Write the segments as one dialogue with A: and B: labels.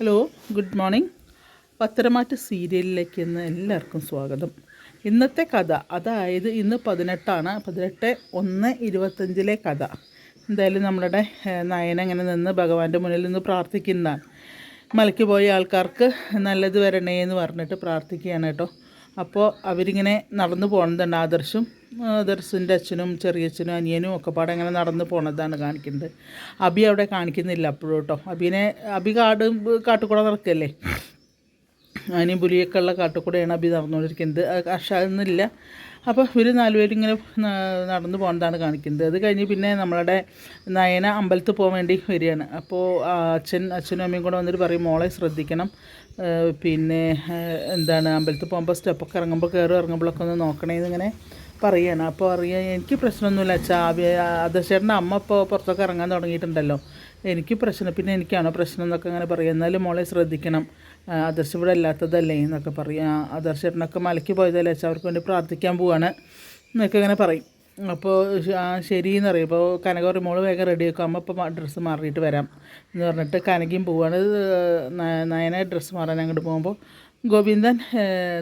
A: Hello, good morning. Patharamattu സീരിയലിലേക്ക് ഇന്ന് എല്ലാവർക്കും സ്വാഗതം. ഇന്നത്തെ കഥ, അതായത് ഇന്ന് 18/1/25 കഥ. എന്തായാലും നമ്മളുടെ നയന ഇങ്ങനെ നിന്ന് ഭഗവാന്റെ മുന്നിൽ നിന്ന് പ്രാർത്ഥിക്കുന്നതാണ്. മലയ്ക്ക് പോയ ആൾക്കാർക്ക് നല്ലത് വരണേ എന്ന് പറഞ്ഞിട്ട് പ്രാർത്ഥിക്കുകയാണ് കേട്ടോ. അപ്പോൾ അവരിങ്ങനെ നടന്നു പോകുന്നതുണ്ട്. ആദർശിൻ്റെ അച്ഛനും ചെറിയച്ഛനും അനിയനും ഒക്കെ പാടെ അങ്ങനെ നടന്നു പോണതാണ് കാണിക്കുന്നത്. അബി അവിടെ കാണിക്കുന്നില്ല അപ്പോഴും കേട്ടോ. അബി കാട്ടുകൂടെ നടക്കുകയല്ലേ, ആനയും പുലിയൊക്കെ ഉള്ള കാട്ടുകൂടെയാണ് അബി നടന്നുകൊണ്ടിരിക്കുന്നത്. അഷാന്നില്ല. അപ്പോൾ ഇവർ നാലുപേരും ഇങ്ങനെ നടന്നു പോകുന്നതാണ് കാണിക്കുന്നത്. അത് കഴിഞ്ഞ് പിന്നെ നമ്മളുടെ നയന അമ്പലത്തിൽ പോകാൻ വേണ്ടി വരികയാണ്. അപ്പോൾ അച്ഛനും അമ്മയും കൂടെ വന്നിട്ട് പറയും, മോളെ ശ്രദ്ധിക്കണം, പിന്നെ അമ്പലത്തിൽ പോകുമ്പോൾ സ്റ്റെപ്പൊക്കെ ഇറങ്ങുമ്പോഴൊക്കെ ഒന്ന് നോക്കണേന്ന് ഇങ്ങനെ പറയുകയാണ്. അപ്പോൾ എനിക്ക് പ്രശ്നമൊന്നുമില്ല അച്ഛാ, ആദർശേട്ടൻ്റെ അമ്മ ഇപ്പോൾ പുറത്തൊക്കെ ഇറങ്ങാൻ തുടങ്ങിയിട്ടുണ്ടല്ലോ, എനിക്ക് പ്രശ്നം, പിന്നെ എനിക്കാണോ പ്രശ്നം എന്നൊക്കെ അങ്ങനെ പറയും. എന്നാലും മോളെ ശ്രദ്ധിക്കണം, ആദർശ് ഇവിടെ അല്ലാത്തതല്ലേ എന്നൊക്കെ പറയും. ആദർശേട്ടനൊക്കെ മലയ്ക്ക് പോയതല്ലേ അച്ഛാ, അവർക്ക് വേണ്ടി പ്രാർത്ഥിക്കാൻ പോവാണ് എന്നൊക്കെ ഇങ്ങനെ പറയും. അപ്പോൾ ശരിയെന്ന് പറയും. ഇപ്പോൾ കനക പറയും, മോള് വേഗം റെഡി ആക്കും, അമ്മ ഇപ്പോൾ ഡ്രസ്സ് മാറിയിട്ട് വരാം എന്ന് പറഞ്ഞിട്ട് കനകയും പോവാണ്. നയന ഡ്രസ്സ് മാറാൻ അങ്ങോട്ട് പോകുമ്പോൾ ഗോവിന്ദൻ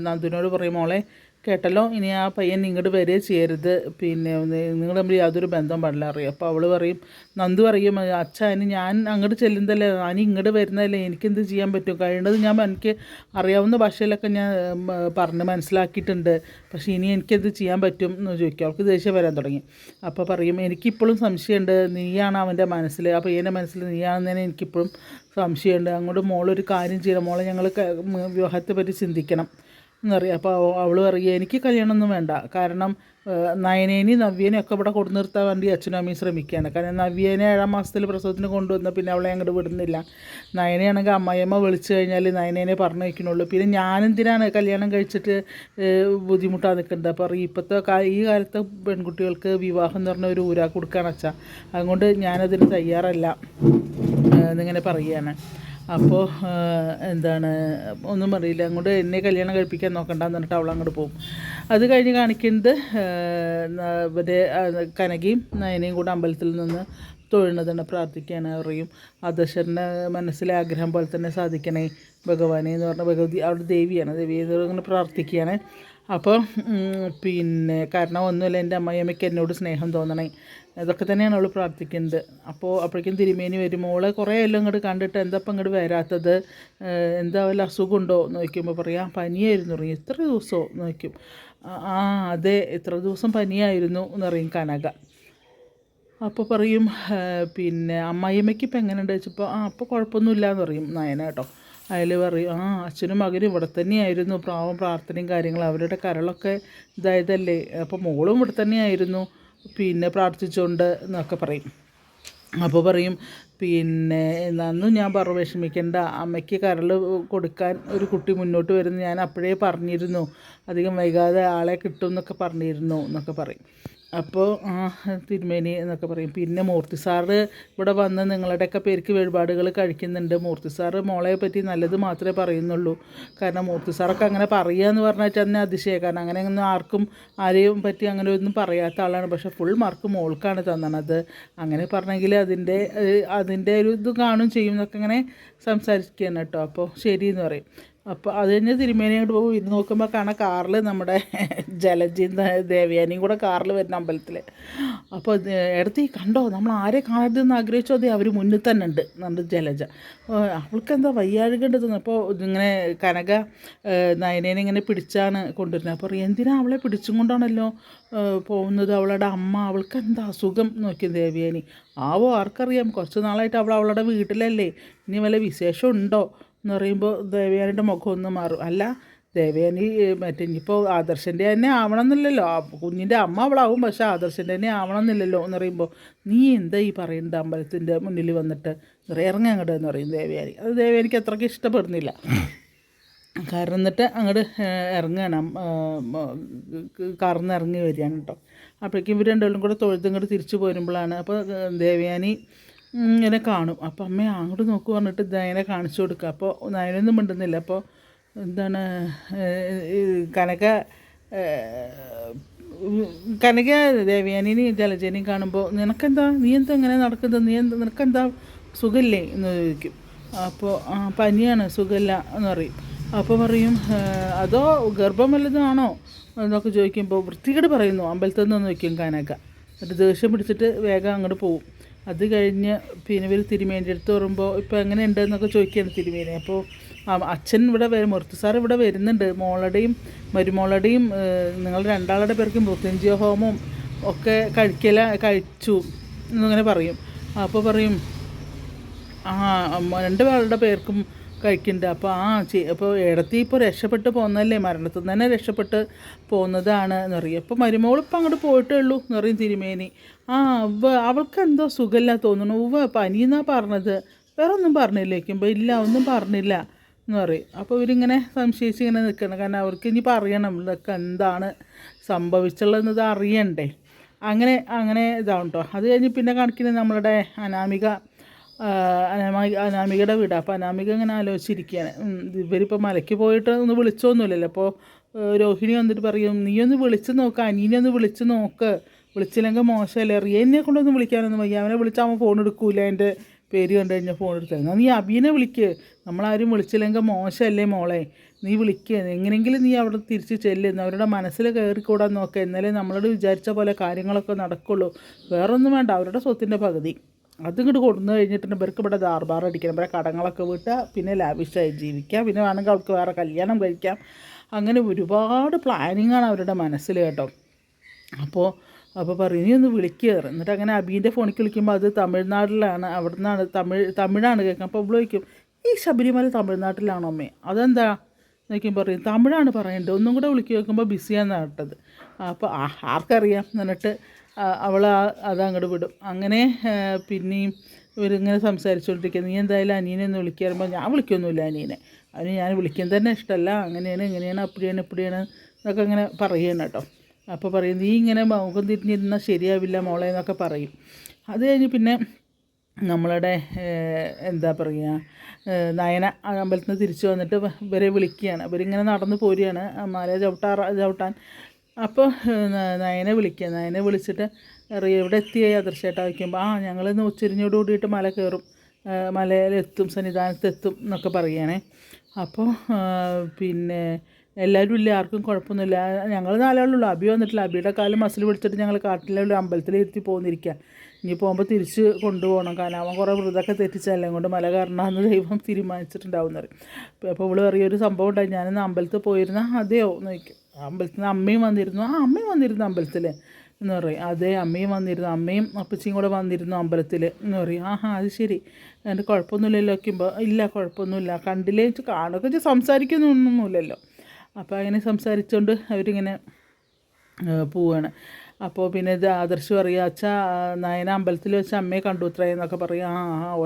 A: നന്ദുവിനോട് പറയും, മോളെ കേട്ടല്ലോ, ഇനി ആ പയ്യൻ ഇങ്ങോട്ട് വരിക ചെയ്യരുത്, പിന്നെ നിങ്ങൾ തമ്മിൽ യാതൊരു ബന്ധം പാടില്ല അറിയാം. അപ്പോൾ അവൾ പറയും, നന്ദു പറയും, അച്ഛാ ഇനി ഞാൻ അങ്ങോട്ട് ചെല്ലുന്നതല്ലേ, ഞാൻ ഇങ്ങോട്ട് വരുന്നതല്ലേ, എനിക്കെന്ത് ചെയ്യാൻ പറ്റും, കഴിയേണ്ടത് എനിക്ക് അറിയാവുന്ന ഭാഷയിലൊക്കെ ഞാൻ പറഞ്ഞ് മനസ്സിലാക്കിയിട്ടുണ്ട്, പക്ഷേ ഇനി എനിക്കെന്ത് ചെയ്യാൻ പറ്റും എന്ന് ചോദിക്കും. അവൾക്ക് ദേഷ്യം വരാൻ തുടങ്ങി. അപ്പോൾ പറയും, എനിക്കിപ്പോഴും സംശയമുണ്ട്, നീയാണ് അവൻ്റെ മനസ്സിൽ, ആ പയ്യൻ്റെ മനസ്സിൽ നീയാണെന്നതിന് എനിക്കിപ്പോഴും സംശയമുണ്ട്. അങ്ങോട്ട് മോളൊരു കാര്യം ചെയ്യണം, മോളെ ഞങ്ങൾ വിവാഹത്തെ പറ്റി ചിന്തിക്കണം എന്നറിയാം. അപ്പോൾ അവൾ പറയുക, എനിക്ക് കല്യാണമൊന്നും വേണ്ട, കാരണം നയനേനെയും നവ്യേനെയും ഒക്കെ ഇവിടെ കൊണ്ടു നിർത്താൻ വേണ്ടി അച്ഛനും അമ്മയും ശ്രമിക്കുകയാണ്. കാരണം നവ്യേനെ 7-ാം മാസത്തിൽ പ്രസവത്തിന് കൊണ്ടുവന്ന പിന്നെ അവളെ അങ്ങോട്ട് വിടുന്നില്ല. നയനയാണെങ്കിൽ അമ്മയമ്മ വിളിച്ചു കഴിഞ്ഞാൽ നയനേനെ പറഞ്ഞു വയ്ക്കണുള്ളൂ. പിന്നെ ഞാനെന്തിനാണ് കല്യാണം കഴിച്ചിട്ട് ബുദ്ധിമുട്ടാണ് നിൽക്കുന്നത്. അപ്പോൾ ഇപ്പോഴത്തെ ഈ കാലത്തെ പെൺകുട്ടികൾക്ക് വിവാഹം എന്ന് പറഞ്ഞ ഒരു ഊരാ കൊടുക്കുകയാണ് അച്ഛാ, അതുകൊണ്ട് ഞാനതിന് തയ്യാറല്ല എന്നിങ്ങനെ പറയുകയാണ്. അപ്പോൾ ഒന്നും അറിയില്ല, അങ്ങോട്ട് എന്നെ കല്യാണം കഴിപ്പിക്കാൻ നോക്കണ്ടെന്ന് പറഞ്ഞിട്ട് അവൾ അങ്ങോട്ട് പോകും. അത് കഴിഞ്ഞ് കാണിക്കുന്നത് ഇവരെ കനകയും നയനയും കൂടെ അമ്പലത്തിൽ നിന്ന് തൊഴുന്നതാണ്, പ്രാർത്ഥിക്കുകയാണ്. പറയും, ആദർശൻ്റെ മനസ്സിലെ ആഗ്രഹം പോലെ തന്നെ സാധിക്കണേ ഭഗവാനെ എന്ന് പറഞ്ഞാൽ ഭഗവതി അവിടെ ദേവിയാണ്, ദേവിയെ ഇങ്ങനെ പ്രാർത്ഥിക്കുകയാണ്. അപ്പോൾ പിന്നെ കാരണം ഒന്നുമില്ല, എൻ്റെ അമ്മയമ്മയ്ക്ക് എന്നോട് സ്നേഹം തോന്നണേ, ഇതൊക്കെ തന്നെയാണ് അവൾ പ്രാർത്ഥിക്കുന്നത്. അപ്പോഴേക്കും തിരുമേനി വരും. മോളെ കുറേ എല്ലാം ഇങ്ങോട്ട് കണ്ടിട്ട് എന്താ ഇപ്പം ഇങ്ങോട്ട് വരാത്തത്, എന്താ വല്ല അസുഖമുണ്ടോ എന്ന് ചോദിക്കുമ്പോൾ പറയാം, പനിയായിരുന്നു പറയും. എത്ര ദിവസമോ എന്ന് ചോദിക്കും. അതെ, എത്ര ദിവസം പനിയായിരുന്നു എന്ന് പറയും കനക. അപ്പോൾ പറയും, പിന്നെ അമ്മായിയമ്മയ്ക്ക് ഇപ്പം എങ്ങനെയുണ്ട് വെച്ചപ്പോൾ അപ്പോൾ കുഴപ്പമൊന്നുമില്ല എന്ന് പറയും നയന കേട്ടോ. അതിൽ പറയും, അച്ഛനും മകനും ഇവിടെ തന്നെയായിരുന്നു, പ്രാവും പ്രാർത്ഥനയും കാര്യങ്ങളും, അവരുടെ കരളൊക്കെ ഇതായതല്ലേ, അപ്പോൾ മോളും ഇവിടെ തന്നെയായിരുന്നു പിന്നെ പ്രാർത്ഥിച്ചുകൊണ്ട് എന്നൊക്കെ പറയും. അപ്പോൾ പറയും, പിന്നെ അന്നും ഞാൻ വിഷമിക്കേണ്ട, അമ്മയ്ക്ക് കരൾ കൊടുക്കാൻ ഒരു കുട്ടി മുന്നോട്ട് വരുന്നു, ഞാൻ അപ്പോഴേ പറഞ്ഞിരുന്നു, അധികം വൈകാതെ ആളെ കിട്ടും എന്നൊക്കെ പറഞ്ഞിരുന്നു എന്നൊക്കെ പറയും. അപ്പോൾ തിരുമേനി എന്നൊക്കെ പറയും. പിന്നെ മൂർത്തി സാറ് ഇവിടെ വന്ന് നിങ്ങളുടെയൊക്കെ പേർക്ക് വഴിപാടുകൾ കഴിക്കുന്നുണ്ട്. മൂർത്തി സാറ് മോളെ പറ്റി നല്ലത് മാത്രമേ പറയുന്നുള്ളൂ. കാരണം മൂർത്തി സാറൊക്കെ അങ്ങനെ പറയുക എന്ന് പറഞ്ഞാൽ തന്നെ അതിശയം. കാരണം അങ്ങനെയൊന്നും ആരെയും പറ്റി അങ്ങനെ ഒന്നും പറയാത്ത ആളാണ്. പക്ഷേ ഫുൾ മാർക്ക് മോൾക്കാണ് തന്നത്. അങ്ങനെ പറഞ്ഞെങ്കിൽ അതിൻ്റെ ഒരു ഇത് കാണും ചെയ്യും എന്നൊക്കെ ഇങ്ങനെ സംസാരിക്കുകയാണ് കേട്ടോ. അപ്പോൾ ശരിയെന്ന് പറയും. അപ്പോൾ അത് കഴിഞ്ഞ് തിരുമേനി അങ്ങോട്ട് പോകും. ഇത് നോക്കുമ്പോൾ കാണാൻ കാറിൽ നമ്മുടെ ജലജയും ദേവയാനിയും കൂടെ കാറിൽ വരുന്ന അമ്പലത്തിൽ. അപ്പോൾ എടുത്ത് കണ്ടോ, നമ്മൾ ആരെ കാണരുതെന്ന് ആഗ്രഹിച്ചോ, അതെ അവർ മുന്നിൽ തന്നെ ഉണ്ട് നമ്മുടെ ജലജ. അവൾക്കെന്താ വയ്യാഴുകേണ്ടത്. അപ്പോൾ ഇങ്ങനെ കനക നയനേനെ ഇങ്ങനെ പിടിച്ചാണ് കൊണ്ടുവരുന്നത്. അപ്പോൾ എന്തിനാ അവളെ പിടിച്ചും കൊണ്ടാണല്ലോ പോകുന്നത്, അവളുടെ അമ്മ, അവൾക്ക് എന്താ അസുഖം നോക്കി ദേവയാനി. ആർക്കറിയാം, കുറച്ച് നാളായിട്ട് അവളുടെ വീട്ടിലല്ലേ, ഇനി വല്ല വിശേഷം ഉണ്ടോ എന്ന് പറയുമ്പോൾ ദേവയാനിയുടെ മുഖം ഒന്ന് മാറും. അല്ല ദേവയാനി ഇനിയിപ്പോൾ ആദർശൻ്റെ തന്നെ ആവണമെന്നില്ലല്ലോ, കുഞ്ഞിൻ്റെ അമ്മ അവളാവും, പക്ഷേ ആദർശൻ്റെ തന്നെ ആവണമെന്നില്ലല്ലോ എന്ന് പറയുമ്പോൾ, നീ എന്താ ഈ പറയുന്നത് അമ്പലത്തിൻ്റെ മുന്നിൽ വന്നിട്ട് ഇറങ്ങി അങ്ങോട്ട് എന്ന് പറയും ദേവയാനി. അത് ദേവയാനിക്ക് അത്രയ്ക്ക് ഇഷ്ടപ്പെടുന്നില്ല. കാരണം എന്നിട്ട് അങ്ങോട്ട് ഇറങ്ങണം, കാറിൽ നിന്ന് ഇറങ്ങി വരികയാണ് കേട്ടോ. അപ്പോഴേക്കും ഇവർ രണ്ടുപേരും കൂടെ തൊഴുത്തിങ്ങോട്ട് തിരിച്ചു പോരുമ്പോഴാണ് അപ്പോൾ ദേവയാനി ഇങ്ങനെ കാണും. അപ്പോൾ അമ്മ അങ്ങോട്ട് നോക്കുക പറഞ്ഞിട്ട് നയനെ കാണിച്ചു കൊടുക്കുക. അപ്പോൾ നയനൊന്നും മിണ്ടുന്നില്ല. അപ്പോൾ കനക ദേവയാനിനെയും ജലജേനെയും കാണുമ്പോൾ, നീ എന്താ ഇങ്ങനെ നടക്കുന്നത്, നിനക്കെന്താ സുഖമില്ലേ എന്ന് ചോദിക്കും. അപ്പോൾ പനിയാണ് സുഖമില്ല എന്ന് പറയും. അപ്പോൾ പറയും അതോ ഗർഭം വല്ലതുമാണോ എന്നൊക്കെ ചോദിക്കുമ്പോൾ വൃത്തികേട് പറയുന്നു അമ്പലത്തിൽ നിന്ന് വയ്ക്കും കാനൊക്കെ. എന്നിട്ട് ദേഷ്യം പിടിച്ചിട്ട് വേഗം അങ്ങോട്ട് പോവും. അത് കഴിഞ്ഞ് പിന്നെ ഇവർ തിരുമേൻ്റെ അടുത്ത് പറയുമ്പോൾ ഇപ്പോൾ എങ്ങനെയുണ്ട് എന്നൊക്കെ ചോദിക്കുകയാണ് തിരുമേനി. അപ്പോൾ അച്ഛൻ ഇവിടെ മുർത്തി സാർ ഇവിടെ വരുന്നുണ്ട്, മോളുടെയും മരുമോളുടെയും നിങ്ങൾ രണ്ടാളുടെ പേർക്ക് മൃത്യുഞ്ജയ ഹോമവും ഒക്കെ കഴിച്ചു എന്നിങ്ങനെ പറയും. അപ്പോൾ പറയും രണ്ട് പേരുടെ പേർക്കും കഴിക്കുന്നുണ്ട്. അപ്പോൾ അപ്പോൾ ഇടത്തി ഇപ്പോൾ രക്ഷപ്പെട്ട് പോകുന്നതല്ലേ, മരണത്തിൽ നിന്ന് തന്നെ രക്ഷപ്പെട്ട് പോകുന്നതാണ് എന്ന് പറയും. അപ്പോൾ മരുമോളിപ്പോൾ അങ്ങോട്ട് പോയിട്ടേ ഉള്ളൂ എന്ന് പറയും തിരുമേനി. അവൾക്ക് എന്തോ സുഖമില്ല തോന്നുന്നു, പനിയെന്നാണ് പറഞ്ഞത്, വേറെ ഒന്നും പറഞ്ഞില്ലേക്കുമ്പോൾ ഇല്ല ഒന്നും പറഞ്ഞില്ല എന്ന് പറയും. അപ്പോൾ ഇവരിങ്ങനെ സംശയിച്ച് ഇങ്ങനെ നിൽക്കണം, കാരണം അവർക്ക് ഇനിയിപ്പോൾ അറിയണം ഇതൊക്കെ എന്താണ് സംഭവിച്ചുള്ളതെന്നത് അറിയണ്ടേ. അങ്ങനെ ഇതാവും കേട്ടോ. അത് കഴിഞ്ഞ് പിന്നെ കാണിക്കുന്നത് നമ്മളുടെ അനാമികയുടെ വീടാണ്. അപ്പോൾ അനാമിക ഇങ്ങനെ ആലോചിച്ചിരിക്കുകയാണ്, ഇവരിപ്പോൾ മലയ്ക്ക് പോയിട്ട് ഒന്ന് വിളിച്ചൊന്നുമില്ലല്ലോ. അപ്പോൾ രോഹിണി വന്നിട്ട് പറയും, നീ ഒന്ന് വിളിച്ച് നോക്ക്, അനീനെ ഒന്ന് വിളിച്ച് നോക്ക്, വിളിച്ചില്ലെങ്കിൽ മോശമല്ലേ, റിയനെ കൊണ്ടൊന്നും വിളിക്കാനൊന്നും വയ്യ, അവനെ വിളിച്ചാൽ അവൻ ഫോൺ എടുക്കൂല, എൻ്റെ പേര് കണ്ടു കഴിഞ്ഞാൽ ഫോൺ എടുത്തത്. എന്നാൽ നീ അബീനെ വിളിക്ക്, നമ്മളാരും വിളിച്ചില്ലെങ്കിൽ മോശമല്ലേ മോളെ, നീ വിളിക്കുക, എങ്ങനെയെങ്കിലും നീ അവിടെ തിരിച്ച് ചെല്ലുന്നു, അവരുടെ മനസ്സിൽ കയറിക്കൂടാൻ നോക്കുക, എന്നാലേ നമ്മളോട് വിചാരിച്ച പോലെ കാര്യങ്ങളൊക്കെ നടക്കുള്ളൂ. വേറൊന്നും വേണ്ട, അവരുടെ സ്വത്തിൻ്റെ പകുതി അതിങ്ങോട്ട് കൊടുന്നു കഴിഞ്ഞിട്ടുണ്ട് ഇവർക്ക് ഇവിടെ ദാർബാർ അടിക്കണം, ഇവരെ കടങ്ങളൊക്കെ വിട്ടുക, പിന്നെ ലാവിഷായി ജീവിക്കാം, പിന്നെ വേണമെങ്കിൽ അവർക്ക് വേറെ കല്യാണം കഴിക്കാം. അങ്ങനെ ഒരുപാട് പ്ലാനിങ്ങാണ് അവരുടെ മനസ്സിൽ കേട്ടോ. അപ്പോൾ പറയും നീ ഒന്ന് വിളിക്കുക. എന്നിട്ട് അങ്ങനെ അബീൻ്റെ ഫോണിൽ വിളിക്കുമ്പോൾ അത് തമിഴ്നാട്ടിലാണ്, അവിടെ നിന്നാണ് തമിഴാണ് കേൾക്കുക. അപ്പോൾ അവൾ ചോദിക്കും, ഈ ശബരിമല തമിഴ്നാട്ടിലാണോ അമ്മേ, അതെന്താ നോക്കിയും പറയും തമിഴാണ് പറയേണ്ടത്, ഒന്നും കൂടെ വിളിക്കുക നോക്കുമ്പോൾ ബിസിയാണെന്നാണ് കേട്ടത്. അപ്പോൾ ആർക്കറിയാം എന്നിട്ട് അവൾ അതങ്ങോട്ട് വിടും. അങ്ങനെ പിന്നെയും ഇവരിങ്ങനെ സംസാരിച്ചുകൊണ്ടിരിക്കുക. നീ എന്തായാലും അനിയനെ ഒന്ന് വിളിക്കുക പറയുമ്പോൾ ഞാൻ വിളിക്കൊന്നുമില്ല അനിയനെ, അതിന് ഞാൻ വിളിക്കുന്നത് തന്നെ ഇഷ്ടമല്ല, അങ്ങനെയാണ് ഇങ്ങനെയാണ് അപ്പടിയാണ് ഇപ്പടിയാണ് എന്നൊക്കെ അങ്ങനെ പറയുകയാണ് കേട്ടോ. അപ്പോൾ പറയും നീ ഇങ്ങനെ മുഖം തിരിഞ്ഞിരുന്നാൽ ശരിയാവില്ല മോളെ എന്നൊക്കെ പറയും. അത് കഴിഞ്ഞ് പിന്നെ നമ്മളുടെ എന്താ പറയുക, നയന അമ്പലത്തിൽ നിന്ന് തിരിച്ചു വന്നിട്ട് ഇവരെ വിളിക്കുകയാണ്. ഇവരിങ്ങനെ നടന്നു പോരുകയാണ് മല ചവിട്ടാൻ. അപ്പോൾ നയനെ വിളിച്ചിട്ട് എവിടെ എത്തിയായി അദർശേട്ടാ വയ്ക്കുമ്പോൾ ഞങ്ങളിന്ന് ഉച്ചരിഞ്ഞോട് കൂടിയിട്ട് മല കയറും, മലയിലെത്തും, സന്നിധാനത്തെത്തും എന്നൊക്കെ പറയുകയാണേ. അപ്പോൾ പിന്നെ എല്ലാവരും ഇല്ല, ആർക്കും കുഴപ്പമൊന്നുമില്ല, ഞങ്ങൾ നാലാളുള്ളൂ, അബി വന്നിട്ടില്ല, അബിയുടെ കാലം മസിൽ പിടിച്ചിട്ട് ഞങ്ങൾ കാട്ടിലുള്ള അമ്പലത്തിലിരുത്തി പോകുന്നിരിക്കുക, ഇനി പോകുമ്പോൾ തിരിച്ച് കൊണ്ടുപോകണം, കാരണം അവൻ കുറേ വൃതൊക്കെ തെറ്റിച്ചല്ലേ കൊണ്ട് മല കയറണമെന്ന് ദൈവം തീരുമാനിച്ചിട്ടുണ്ടാവും എന്ന് പറയും. അപ്പോൾ ഇവൾ അറിയൊരു സംഭവം ഉണ്ടായി, ഞാനിന്ന് അമ്പലത്തിൽ പോയിരുന്ന അതെയോ എന്ന് ചോദിക്കും. അമ്പലത്തിൽ നിന്ന് അമ്മയും വന്നിരുന്നു അമ്പലത്തിൽ എന്ന് പറയും. അതേ അമ്മയും വന്നിരുന്നു, അമ്മയും അപ്പച്ചിയും കൂടെ വന്നിരുന്നു അമ്പലത്തിൽ എന്ന് പറയും. അത് ശരി, എൻ്റെ കുഴപ്പമൊന്നുമില്ലല്ലോ വയ്ക്കുമ്പോൾ ഇല്ല കുഴപ്പമൊന്നുമില്ല, കണ്ടില്ലേ കാണുകയൊക്കെ സംസാരിക്കുന്നൊന്നുമില്ലല്ലോ. അപ്പോൾ അങ്ങനെ സംസാരിച്ചുകൊണ്ട് അവരിങ്ങനെ പോവുകയാണ്. അപ്പോൾ പിന്നെ ഇത് ആദർശ് പറയുക, അച്ഛാ നയന അമ്പലത്തിൽ വെച്ച് അമ്മയെ കണ്ടു എന്നൊക്കെ പറയും.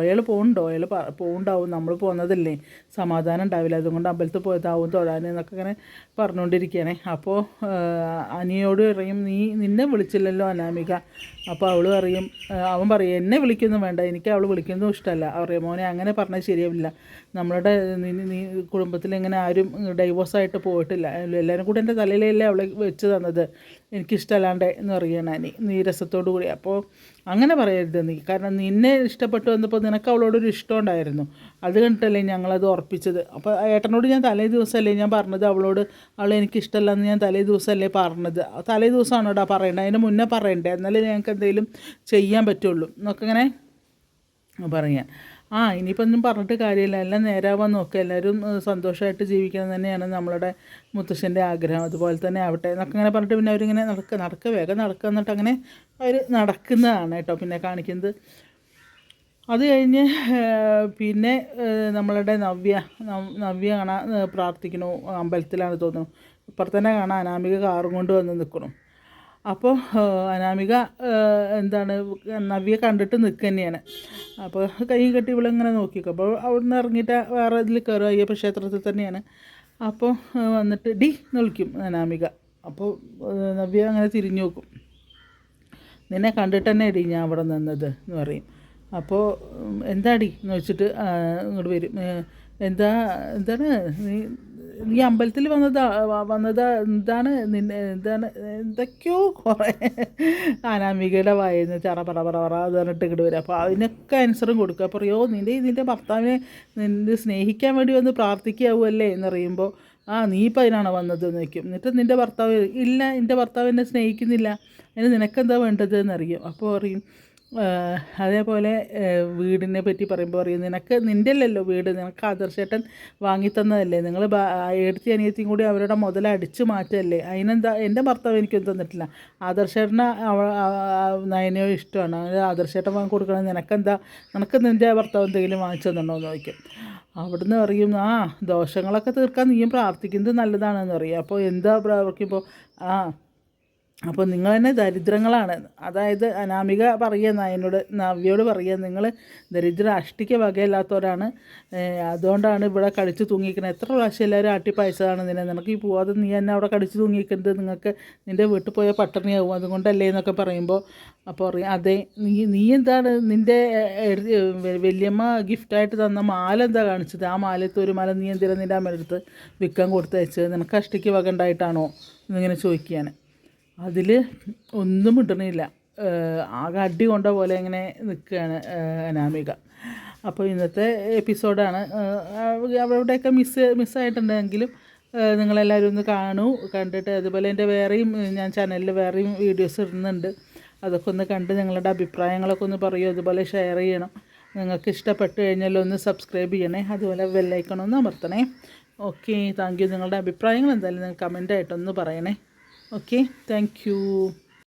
A: അയാൾ പോകുന്നുണ്ടാവും, നമ്മൾ പോകുന്നതല്ലേ സമാധാനം ഉണ്ടാവില്ല, അതുകൊണ്ട് അമ്പലത്തിൽ പോയതാവും തൊഴാൻ എന്നൊക്കെ ഇങ്ങനെ പറഞ്ഞുകൊണ്ടിരിക്കുകയാണേ. അപ്പോൾ അനിയോട് പറയും, നിന്നെ വിളിച്ചില്ലല്ലോ അനാമിക. അപ്പോൾ അവൻ പറയും എന്നെ വിളിക്കൊന്നും വേണ്ട, എനിക്ക് അവൾ വിളിക്കുന്നതും ഇഷ്ടമല്ല. പറയും മോനെ അങ്ങനെ പറഞ്ഞാൽ ശരിയാവില്ല, നമ്മളുടെ നീ കുടുംബത്തിൽ ഇങ്ങനെ ആരും ഡൈവോഴ്സായിട്ട് പോയിട്ടില്ല, എല്ലാവരും കൂടെ എൻ്റെ തലയിലല്ലേ അവളെ വെച്ച് തന്നത്, എനിക്കിഷ്ടമല്ലാണ്ട് എന്ന് പറയണ നീ രസത്തോടു കൂടി. അപ്പോൾ അങ്ങനെ പറയരുത് നീ, കാരണം നിന്നെ ഇഷ്ടപ്പെട്ടു വന്നപ്പോൾ നിനക്ക് അവളോടൊരു ഇഷ്ടം ഉണ്ടായിരുന്നു, അത് കണ്ടിട്ടല്ലേ ഞങ്ങളത് ഉറപ്പിച്ചത്. അപ്പോൾ ഏട്ടനോട് ഞാൻ തലേ ദിവസമല്ലേ ഞാൻ പറഞ്ഞത് അവളോട് അവളെ എനിക്കിഷ്ടമല്ല എന്ന്, ഞാൻ തലേ ദിവസമല്ലേ പറഞ്ഞത്, തലേ ദിവസമാണോടാ പറയേണ്ടത്, അതിന് മുന്നേ പറയണ്ടേ, എന്നാലേ ഞങ്ങൾക്ക് എന്തെങ്കിലും ചെയ്യാൻ പറ്റുള്ളൂ എന്നൊക്കെ ഇങ്ങനെ പറയാം. ഇനിയിപ്പോൾ ഒന്നും പറഞ്ഞിട്ട് കാര്യമില്ല, എല്ലാം നേരാവാൻ നോക്കുക, എല്ലാവരും സന്തോഷമായിട്ട് ജീവിക്കണം തന്നെയാണ് നമ്മളുടെ മുത്തശ്ശൻ്റെ ആഗ്രഹം, അതുപോലെ തന്നെ ആവട്ടെ എന്നൊക്കെ ഇങ്ങനെ പറഞ്ഞിട്ട് പിന്നെ അവരിങ്ങനെ വേഗം നടക്കുക എന്നിട്ട് അങ്ങനെ അവർ നടക്കുന്നതാണ് കേട്ടോ പിന്നെ കാണിക്കുന്നത്. അത് കഴിഞ്ഞ് പിന്നെ നമ്മളുടെ നവ്യ കാണാൻ പ്രാർത്ഥിക്കണു, അമ്പലത്തിലാണ് തോന്നുന്നു, ഇപ്പുറത്തന്നെ കാണാൻ അനാമിക കാറും കൊണ്ട് വന്ന് നിൽക്കണം. അപ്പോൾ അനാമിക നവ്യെ കണ്ടിട്ട് നിൽക്കുക തന്നെയാണ്. അപ്പോൾ കൈ കെട്ടി ഇവളിങ്ങനെ നോക്കിക്കും. അപ്പോൾ അവിടെ നിന്ന് ഇറങ്ങിയിട്ട് വേറെ ഇതിൽ കയറുക, അയ്യപ്പ ക്ഷേത്രത്തിൽ തന്നെയാണ്. അപ്പോൾ വന്നിട്ട് ഡി എന്ന് വിളിക്കും അനാമിക. അപ്പോൾ നവ്യ അങ്ങനെ തിരിഞ്ഞു നോക്കും, നിന്നെ കണ്ടിട്ട് തന്നെ ഡി ഞാൻ അവിടെ നിന്നത് എന്ന് പറയും. അപ്പോൾ എന്താടി എന്ന് വെച്ചിട്ട് ഇങ്ങോട്ട് വരും, എന്താണ് നീ ഈ അമ്പലത്തിൽ വന്നത് എന്തൊക്കെയോ കുറേ അനാമികയുടെ വായന്ന് ചറ പറ പറ പറ അത് പറഞ്ഞിട്ട് ഇങ്ങോട്ട് വരും. അപ്പോൾ അതിനൊക്കെ ആൻസറും കൊടുക്കുക. അപ്പോൾ പറയോ നിൻ്റെ ഭർത്താവിനെ സ്നേഹിക്കാൻ വേണ്ടി വന്ന് പ്രാർത്ഥിക്കാവുമല്ലേ എന്നറിയുമ്പോൾ നീ ഇപ്പം അതിനാണോ വന്നത് എന്ന് വയ്ക്കും. എന്നിട്ട് നിൻ്റെ ഭർത്താവ് ഇല്ല, എൻ്റെ ഭർത്താവ് എന്നെ സ്നേഹിക്കുന്നില്ല, അതിന് നിനക്കെന്താ വേണ്ടത് എന്നറിയും. അപ്പോൾ പറയും അതേപോലെ വീടിനെ പറ്റി പറയുമ്പോൾ പറയും നിൻ്റെ അല്ലല്ലോ വീട്, നിനക്ക് ആദർശേട്ടൻ വാങ്ങിത്തന്നതല്ലേ, നിങ്ങൾ ഏടത്തി അനിയത്തിയും കൂടി അവരുടെ മുതൽ അടിച്ചു മാറ്റമല്ലേ, അതിനെന്താ എൻ്റെ ഭർത്താവ് എനിക്കൊന്നും തന്നിട്ടില്ല, ആദർശേട്ടന് നയനയോ ഇഷ്ടമാണ്, ആദർശേട്ടൻ വാങ്ങി കൊടുക്കണം, നിനക്ക് നിൻ്റെ ഭർത്താവ് എന്തെങ്കിലും വാങ്ങിച്ചു തന്നിട്ടുണ്ടോ എന്ന് ചോദിക്കും. അവിടുന്ന് പറയും ദോഷങ്ങളൊക്കെ തീർക്കാൻ നീയും പ്രാർത്ഥിക്കുന്നത് നല്ലതാണെന്ന് പറയും. അപ്പോൾ എന്താ പ്രാർത്ഥിക്കുമ്പോൾ അപ്പോൾ നിങ്ങൾ തന്നെ ദരിദ്രങ്ങളാണ്. അതായത് അനാമിക പറയുക എന്നോട് നവ്യയോട് പറയുക, നിങ്ങൾ ദരിദ്ര അഷ്ടിക്ക് വകയില്ലാത്തവരാണ്, അതുകൊണ്ടാണ് ഇവിടെ കടിച്ചു തൂങ്ങിക്കുന്നത്. എത്ര പ്രാവശ്യം എല്ലാവരും ആട്ടിപ്പായസമാണ് നിനക്ക് ഈ പോവാതെ നീ തന്നെ അവിടെ കടിച്ചു തൂങ്ങിക്കുന്നത്, നിങ്ങൾക്ക് നിൻ്റെ വീട്ടിൽ പോയാൽ പട്ടിണിയാവും, അതുകൊണ്ടല്ലേ എന്നൊക്കെ പറയുമ്പോൾ അപ്പോൾ പറയും അതെ, നീ എന്താണ് നിൻ്റെ വല്യമ്മ ഗിഫ്റ്റായിട്ട് തന്ന മാല എന്താ കാണിച്ചത്, ആ മാലത്തെ ഒരു മാല നീ എന്തിനാ നിൻ്റെ അമ്മയുടെ വിൽക്കാൻ കൊടുത്തയച്ചത്, നിനക്ക് അഷ്ടിക്ക് വക ഉണ്ടായിട്ടാണോ എന്നിങ്ങനെ ചോദിക്കുകയാണ്. അതിൽ ഒന്നും ഇടണില്ല, ആകെ അടി കൊണ്ട പോലെ ഇങ്ങനെ നിൽക്കുകയാണ് അനാമിക. അപ്പോൾ ഇന്നത്തെ എപ്പിസോഡാണ്. അവിടെയൊക്കെ മിസ്സായിട്ടുണ്ടെങ്കിലും നിങ്ങളെല്ലാവരും ഒന്ന് കണ്ടിട്ട് അതുപോലെ എൻ്റെ വേറെയും ഞാൻ ചാനലിൽ വേറെയും വീഡിയോസ് ഇടുന്നുണ്ട്, അതൊക്കെ ഒന്ന് കണ്ട് നിങ്ങളുടെ അഭിപ്രായങ്ങളൊക്കെ ഒന്ന് പറയൂ, അതുപോലെ ഷെയർ ചെയ്യണം. നിങ്ങൾക്ക് ഇഷ്ടപ്പെട്ട് കഴിഞ്ഞാൽ ഒന്ന് സബ്സ്ക്രൈബ് ചെയ്യണേ, അതുപോലെ ബെല്ലൈക്കൺ ഒന്ന് അമർത്തണേ. Okay, thank you. നിങ്ങളുടെ അഭിപ്രായങ്ങൾ എന്തായാലും നിങ്ങൾ കമൻ്റായിട്ടൊന്ന് പറയണേ. Okay, thank you.